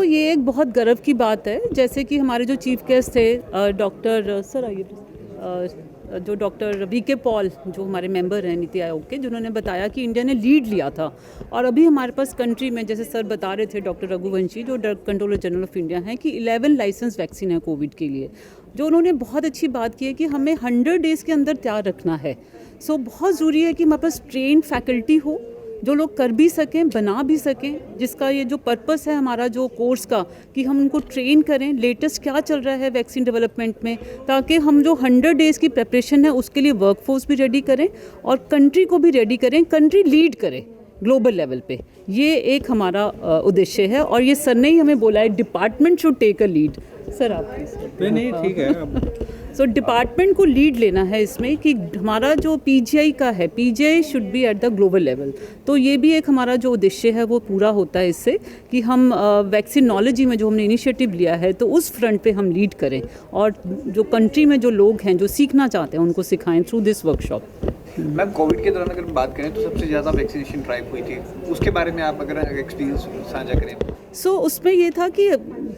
ये एक बहुत गर्व की बात है। जैसे कि हमारे जो चीफ गेस्ट थे डॉक्टर सर आइए जो डॉक्टर वीके पॉल जो हमारे मेंबर हैं नीति आयोग के, जिन्होंने बताया कि इंडिया ने लीड लिया था। और अभी हमारे पास कंट्री में, जैसे सर बता रहे थे डॉक्टर रघुवंशी जो drug controller general of India हैं, कि 11 लाइसेंस वैक्सीन है कोविड के लिए। जो उन्होंने बहुत अच्छी बात की है कि हमें 100 डेज़ के अंदर तैयार रखना है। बहुत ज़रूरी है कि हमारे पास ट्रेन फैकल्टी हो, जो लोग कर भी सकें, बना भी सकें, जिसका ये जो पर्पस है हमारा जो कोर्स का, कि हम उनको ट्रेन करें लेटेस्ट क्या चल रहा है वैक्सीन डेवलपमेंट में, ताकि हम जो 100 डेज़ की प्रिपरेशन है उसके लिए वर्कफोर्स भी रेडी करें और कंट्री को भी रेडी करें, कंट्री लीड करे ग्लोबल लेवल पे। ये एक हमारा उद्देश्य है और ये सर ने ही हमें बोला है department should take a lead. Sir आप प्लीज। नहीं ठीक है। डिपार्टमेंट को लीड लेना है इसमें कि हमारा जो पीजीआई का है, PGI should be at the global level. तो ये भी एक हमारा जो उद्देश्य है वो पूरा होता है इससे कि हम वैक्सीनोलॉजी में जो हमने इनिशिएटिव लिया है तो उस फ्रंट पे हम लीड करें और जो कंट्री में जो लोग हैं जो सीखना चाहते हैं उनको सिखाएं through this workshop. Ma'am, Covid के दौरान अगर बात करें तो सबसे ज़्यादा वैक्सीनेशन ड्राइव हुई थी, उसके बारे में आप अगर एक्सपीरियंस साझा करें। उसमें ये था कि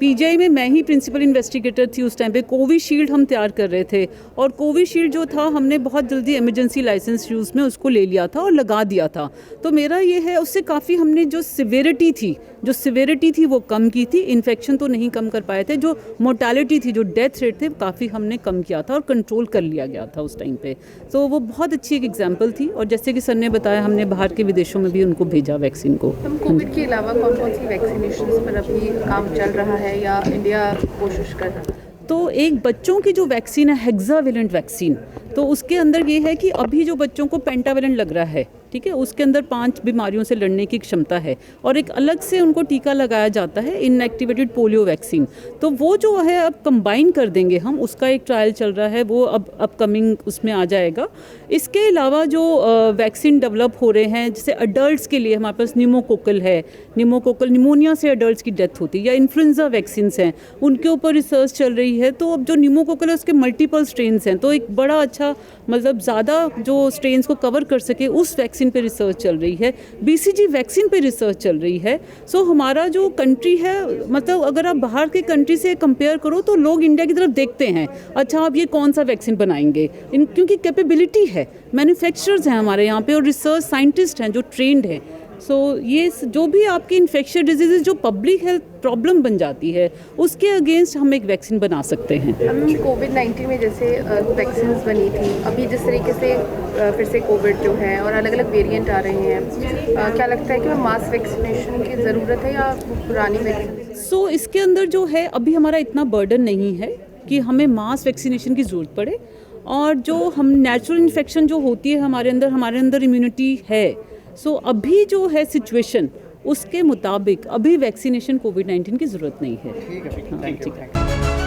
पीजीआई में मैं ही प्रिंसिपल इन्वेस्टिगेटर थी उस टाइम पे। कोविशील्ड हम तैयार कर रहे थे और कोविशील्ड जो था हमने बहुत जल्दी इमरजेंसी लाइसेंस यूज़ में उसको ले लिया था और लगा दिया था। तो मेरा ये है उससे काफ़ी हमने जो सिवियरिटी थी वो कम की थी। इन्फेक्शन तो नहीं कम कर पाए थे, जो मोर्टालिटी थी, जो डेथ रेट थे, काफ़ी हमने कम किया था और कंट्रोल कर लिया गया था उस टाइम पे। तो वो बहुत अच्छी एक एग्जाम्पल थी और जैसे कि सर ने बताया हमने बाहर के विदेशों में भी उनको भेजा वैक्सीन को। हम कोविड के अलावा कौन कौन सी वैक्सीनेशन पर अभी काम चल रहा है या इंडिया कोशिश कर रहा है? तो एक बच्चों की जो वैक्सीन है हेक्सावेलेंट वैक्सीन, तो उसके अंदर ये है कि अभी जो बच्चों को पेंटावेलेंट लग रहा है, ठीक है, उसके अंदर 5 बीमारियों से लड़ने की क्षमता है और एक अलग से उनको टीका लगाया जाता है इनएक्टिवेटेड पोलियो वैक्सीन। तो वो जो है अब कंबाइन कर देंगे हम, उसका एक ट्रायल चल रहा है, वो अब अपकमिंग उसमें आ जाएगा। इसके अलावा जो वैक्सीन डेवलप हो रहे हैं, जैसे अडल्ट्स के लिए हमारे पास निमोकोकल है, निमोनिया से अडल्ट्स की डेथ होती है, या इन्फ्लुएंजा वैक्सीन्स हैं, उनके ऊपर रिसर्च चल रही है। तो अब जो निमोकोकल है उसके मल्टीपल स्ट्रेन्स हैं, तो एक बड़ा अच्छा मतलब ज़्यादा जो स्ट्रेन्स को कवर कर सके उस वैक्सीन पे रिसर्च चल रही है। बीसीजी वैक्सीन पे रिसर्च चल रही है। हमारा जो कंट्री है, मतलब अगर आप बाहर के कंट्री से कंपेयर करो तो लोग इंडिया की तरफ देखते हैं, अच्छा आप ये कौन सा वैक्सीन बनाएंगे, क्योंकि कैपेबिलिटी है, मैन्युफैक्चरर्स हैं हमारे यहाँ पे और रिसर्च साइंटिस्ट हैं जो ट्रेंड हैं। ये जो भी आपकी इन्फेक्शियस डिजीज़ जो पब्लिक हेल्थ प्रॉब्लम बन जाती है उसके अगेंस्ट हम एक वैक्सीन बना सकते हैं। हम कोविड-19 में जैसे वैक्सीन बनी थी, अभी जिस तरीके से फिर से कोविड जो है और अलग अलग वेरिएंट आ रहे हैं, क्या लगता है कि मास वैक्सीनेशन की ज़रूरत है या पुरानी वैक्सीन? इसके अंदर जो है अभी हमारा इतना बर्डन नहीं है कि हमें मास वैक्सीनेशन की ज़रूरत पड़े, और जो हम नेचुरल इन्फेक्शन जो होती है हमारे अंदर इम्यूनिटी है। अभी जो है सिचुएशन उसके मुताबिक अभी वैक्सीनेशन कोविड-19 की ज़रूरत नहीं है। ठीक है, थैंक यू।